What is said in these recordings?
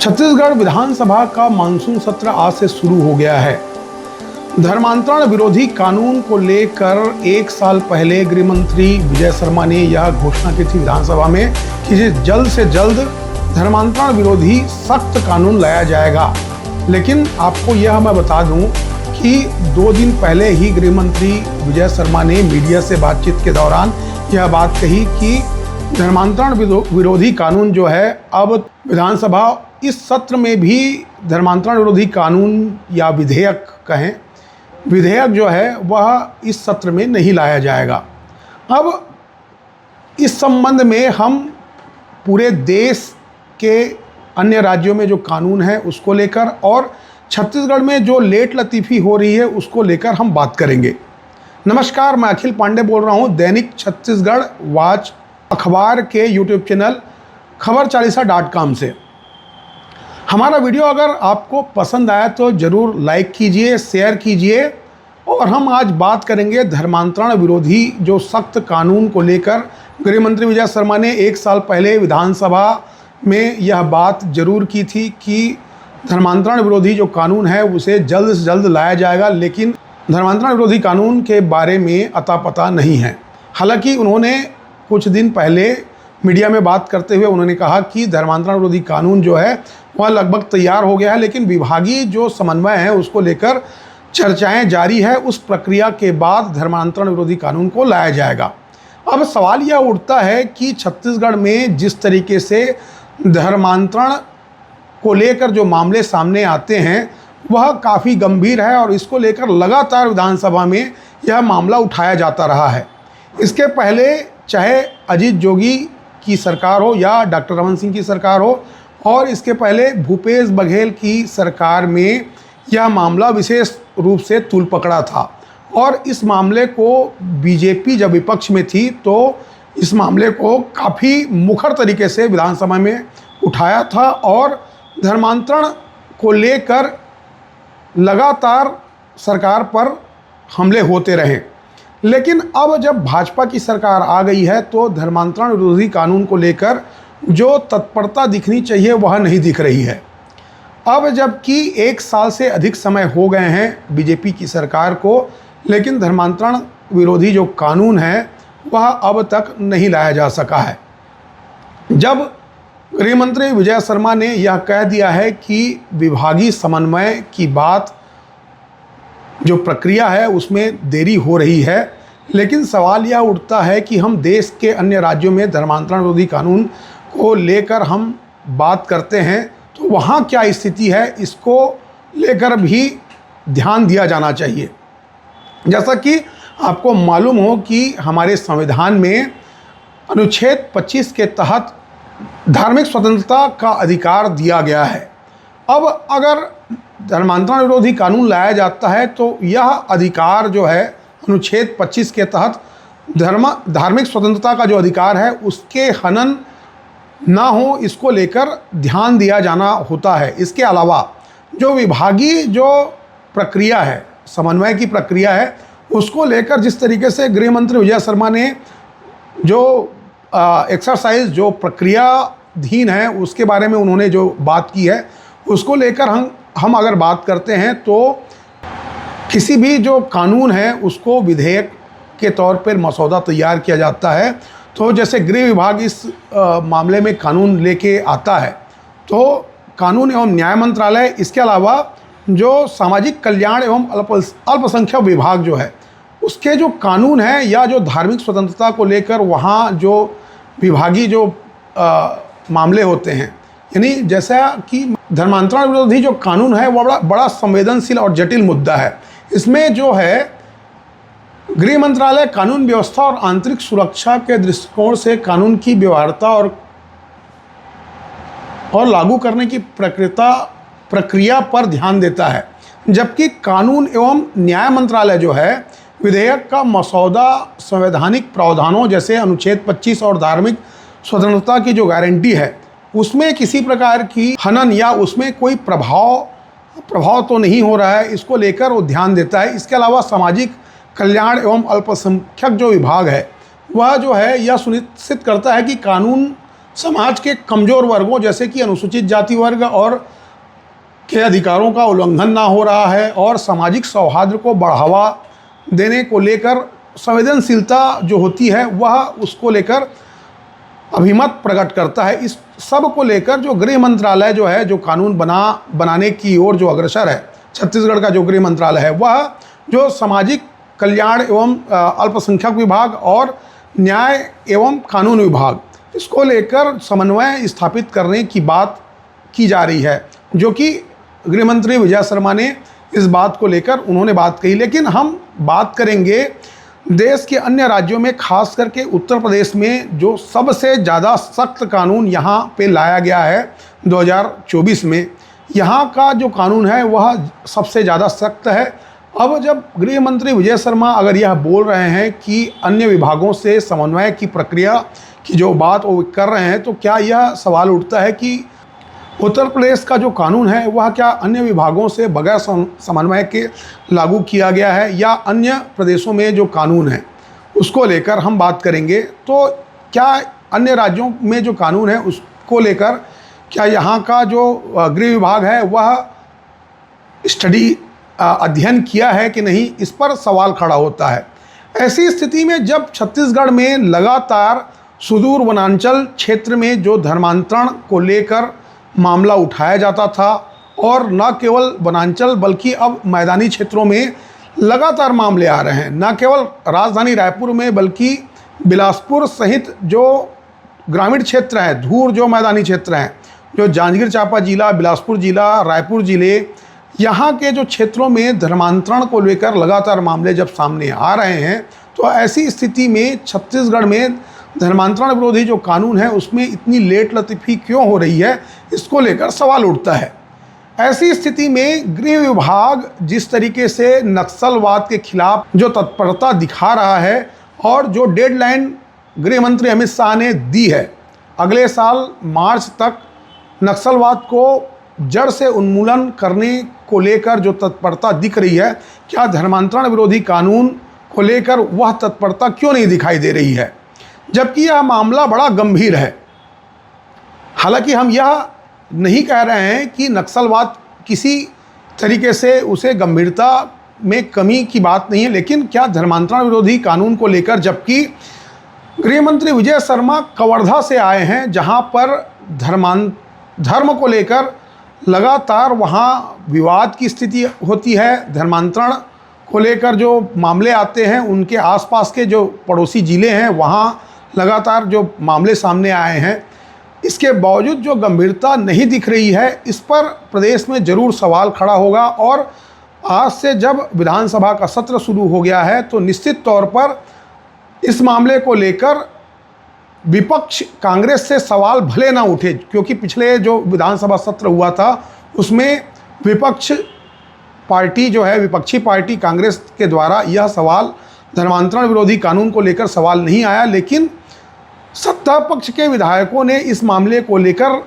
छत्तीसगढ़ विधानसभा का मानसून सत्र आज से शुरू हो गया है। धर्मांतरण विरोधी कानून को लेकर एक साल पहले गृह मंत्री विजय शर्मा ने यह घोषणा की थी विधानसभा में कि जल्द से जल्द धर्मांतरण विरोधी सख्त कानून लाया जाएगा। लेकिन आपको यह मैं बता दूं कि 2 दिन पहले ही गृह मंत्री विजय शर्मा ने मीडिया से बातचीत के दौरान यह बात कही कि धर्मांतरण विरोधी कानून जो है अब विधानसभा इस सत्र में भी धर्मांतरण विरोधी कानून या विधेयक कहें, विधेयक जो है वह इस सत्र में नहीं लाया जाएगा। अब इस संबंध में हम पूरे देश के अन्य राज्यों में जो कानून है उसको लेकर और छत्तीसगढ़ में जो लेट लतीफ़ी हो रही है उसको लेकर हम बात करेंगे। नमस्कार, मैं अखिल पांडे बोल रहा हूँ दैनिक छत्तीसगढ़ वॉच अखबार के यूट्यूब चैनल खबर40.com से। हमारा वीडियो अगर आपको पसंद आया तो ज़रूर लाइक कीजिए, शेयर कीजिए। और हम आज बात करेंगे धर्मांतरण विरोधी जो सख्त कानून को लेकर गृह मंत्री विजय शर्मा ने 1 साल पहले विधानसभा में यह बात जरूर की थी कि धर्मांतरण विरोधी जो कानून है उसे जल्द से जल्द लाया जाएगा। लेकिन धर्मांतरण विरोधी कानून के बारे में अता पता नहीं है। हालांकि उन्होंने कुछ दिन पहले मीडिया में बात करते हुए उन्होंने कहा कि धर्मांतरण विरोधी कानून जो है वह लगभग तैयार हो गया है, लेकिन विभागीय जो समन्वय है उसको लेकर चर्चाएं जारी है। उस प्रक्रिया के बाद धर्मांतरण विरोधी कानून को लाया जाएगा। अब सवाल यह उठता है कि छत्तीसगढ़ में जिस तरीके से धर्मांतरण को लेकर जो मामले सामने आते हैं वह काफ़ी गंभीर है और इसको लेकर लगातार विधानसभा में यह मामला उठाया जाता रहा है। इसके पहले चाहे अजीत जोगी की सरकार हो या डॉक्टर रमन सिंह की सरकार हो और इसके पहले भूपेश बघेल की सरकार में यह मामला विशेष रूप से तूल पकड़ा था। और इस मामले को बीजेपी जब विपक्ष में थी तो इस मामले को काफ़ी मुखर तरीके से विधानसभा में उठाया था और धर्मांतरण को लेकर लगातार सरकार पर हमले होते रहे। लेकिन अब जब भाजपा की सरकार आ गई है तो धर्मांतरण विरोधी कानून को लेकर जो तत्परता दिखनी चाहिए वह नहीं दिख रही है। अब जबकि 1 साल से अधिक समय हो गए हैं बीजेपी की सरकार को, लेकिन धर्मांतरण विरोधी जो कानून है वह अब तक नहीं लाया जा सका है। जब गृह मंत्री विजय शर्मा ने यह कह दिया है कि विभागीय समन्वय की बात जो प्रक्रिया है उसमें देरी हो रही है, लेकिन सवाल यह उठता है कि हम देश के अन्य राज्यों में धर्मांतरण विरोधी कानून को लेकर हम बात करते हैं तो वहाँ क्या स्थिति है, इसको लेकर भी ध्यान दिया जाना चाहिए। जैसा कि आपको मालूम हो कि हमारे संविधान में अनुच्छेद 25 के तहत धार्मिक स्वतंत्रता का अधिकार दिया गया है। अब अगर धर्मांतरण विरोधी कानून लाया जाता है तो यह अधिकार जो है अनुच्छेद 25 के तहत धार्मिक स्वतंत्रता का जो अधिकार है उसके हनन ना हो, इसको लेकर ध्यान दिया जाना होता है। इसके अलावा जो विभागीय जो प्रक्रिया है, समन्वय की प्रक्रिया है, उसको लेकर जिस तरीके से गृह मंत्री विजय शर्मा ने जो एक्सरसाइज जो प्रक्रियाधीन है उसके बारे में उन्होंने जो बात की है उसको लेकर हम अगर बात करते हैं तो किसी भी जो कानून है उसको विधेयक के तौर पर मसौदा तैयार किया जाता है। तो जैसे गृह विभाग इस मामले में कानून लेके आता है तो कानून एवं न्याय मंत्रालय, इसके अलावा जो सामाजिक कल्याण एवं अल्पसंख्यक विभाग जो है उसके जो कानून है या जो धार्मिक स्वतंत्रता को लेकर वहाँ जो विभागीय जो मामले होते हैं, यानी जैसा कि धर्मांतरण विरोधी जो कानून है वह बड़ा संवेदनशील और जटिल मुद्दा है। इसमें जो है गृह मंत्रालय कानून व्यवस्था और आंतरिक सुरक्षा के दृष्टिकोण से कानून की व्यवहार्यता और लागू करने की प्रक्रिया पर ध्यान देता है, जबकि कानून एवं न्याय मंत्रालय जो है विधेयक का मसौदा संवैधानिक प्रावधानों जैसे अनुच्छेद 25 और धार्मिक स्वतंत्रता की जो गारंटी है उसमें किसी प्रकार की हनन या उसमें कोई प्रभाव तो नहीं हो रहा है, इसको लेकर वो ध्यान देता है। इसके अलावा सामाजिक कल्याण एवं अल्पसंख्यक जो विभाग है वह जो है यह सुनिश्चित करता है कि कानून समाज के कमज़ोर वर्गों जैसे कि अनुसूचित जाति वर्ग और के अधिकारों का उल्लंघन ना हो रहा है और सामाजिक सौहार्द को बढ़ावा देने को लेकर संवेदनशीलता जो होती है वह उसको लेकर अभिमत प्रकट करता है। इस सब को लेकर जो गृह मंत्रालय जो है, जो कानून बनाने की ओर जो अग्रसर है, छत्तीसगढ़ का जो गृह मंत्रालय है, वह जो सामाजिक कल्याण एवं अल्पसंख्यक विभाग और न्याय एवं कानून विभाग, इसको लेकर समन्वय स्थापित करने की बात की जा रही है, जो कि गृह मंत्री विजय शर्मा ने इस बात को लेकर उन्होंने बात कही। लेकिन हम बात करेंगे देश के अन्य राज्यों में, खास करके उत्तर प्रदेश में जो सबसे ज़्यादा सख्त कानून यहाँ पे लाया गया है 2024 में, यहाँ का जो कानून है वह सबसे ज़्यादा सख्त है। अब जब गृह मंत्री विजय शर्मा अगर यह बोल रहे हैं कि अन्य विभागों से समन्वय की प्रक्रिया की जो बात वो कर रहे हैं, तो क्या यह सवाल उठता है कि उत्तर प्रदेश का जो कानून है वह क्या अन्य विभागों से बगैर समन्वय के लागू किया गया है, या अन्य प्रदेशों में जो कानून है उसको लेकर हम बात करेंगे। तो क्या अन्य राज्यों में जो कानून है उसको लेकर क्या यहाँ का जो गृह विभाग है वह स्टडी अध्ययन किया है कि नहीं, इस पर सवाल खड़ा होता है। ऐसी स्थिति में जब छत्तीसगढ़ में लगातार सुदूर वनांचल क्षेत्र में जो धर्मांतरण को लेकर मामला उठाया जाता था, और न केवल वनांचल बल्कि अब मैदानी क्षेत्रों में लगातार मामले आ रहे हैं, न केवल राजधानी रायपुर में बल्कि बिलासपुर सहित जो ग्रामीण क्षेत्र हैं, दूर जो मैदानी क्षेत्र हैं, जो जांजगीर चांपा जिला, बिलासपुर जिला, रायपुर जिले, यहाँ के जो क्षेत्रों में धर्मांतरण को लेकर लगातार मामले जब सामने आ रहे हैं, तो ऐसी स्थिति में छत्तीसगढ़ में धर्मांतरण विरोधी जो कानून है उसमें इतनी लेट लतीफ़ी क्यों हो रही है, इसको लेकर सवाल उठता है। ऐसी स्थिति में गृह विभाग जिस तरीके से नक्सलवाद के खिलाफ जो तत्परता दिखा रहा है और जो डेडलाइन गृह मंत्री अमित शाह ने दी है, अगले साल मार्च तक नक्सलवाद को जड़ से उन्मूलन करने को लेकर जो तत्परता दिख रही है, क्या धर्मांतरण विरोधी कानून को लेकर वह तत्परता क्यों नहीं दिखाई दे रही है, जबकि यह मामला बड़ा गंभीर है। हालांकि हम यह नहीं कह रहे हैं कि नक्सलवाद किसी तरीके से उसे गंभीरता में कमी की बात नहीं है, लेकिन क्या धर्मांतरण विरोधी कानून को लेकर, जबकि गृह मंत्री विजय शर्मा कवर्धा से आए हैं जहां पर धर्म को लेकर लगातार वहां विवाद की स्थिति होती है, धर्मांतरण को लेकर जो मामले आते हैं, उनके आसपास के जो पड़ोसी ज़िले हैं वहां लगातार जो मामले सामने आए हैं, इसके बावजूद जो गंभीरता नहीं दिख रही है, इस पर प्रदेश में ज़रूर सवाल खड़ा होगा। और आज से जब विधानसभा का सत्र शुरू हो गया है, तो निश्चित तौर पर इस मामले को लेकर विपक्ष कांग्रेस से सवाल भले ना उठे, क्योंकि पिछले जो विधानसभा सत्र हुआ था उसमें विपक्ष पार्टी जो है, विपक्षी पार्टी कांग्रेस के द्वारा यह सवाल धर्मांतरण विरोधी कानून को लेकर सवाल नहीं आया, लेकिन सत्ता पक्ष के विधायकों ने इस मामले को लेकर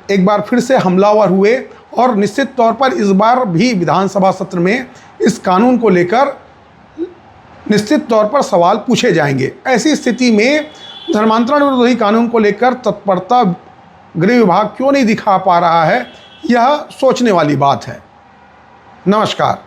एक बार फिर से हमलावर हुए और निश्चित तौर पर इस बार भी विधानसभा सत्र में इस कानून को लेकर निश्चित तौर पर सवाल पूछे जाएंगे। ऐसी स्थिति में धर्मांतरण विरोधी कानून को लेकर तत्परता गृह विभाग क्यों नहीं दिखा पा रहा है, यह सोचने वाली बात है। नमस्कार।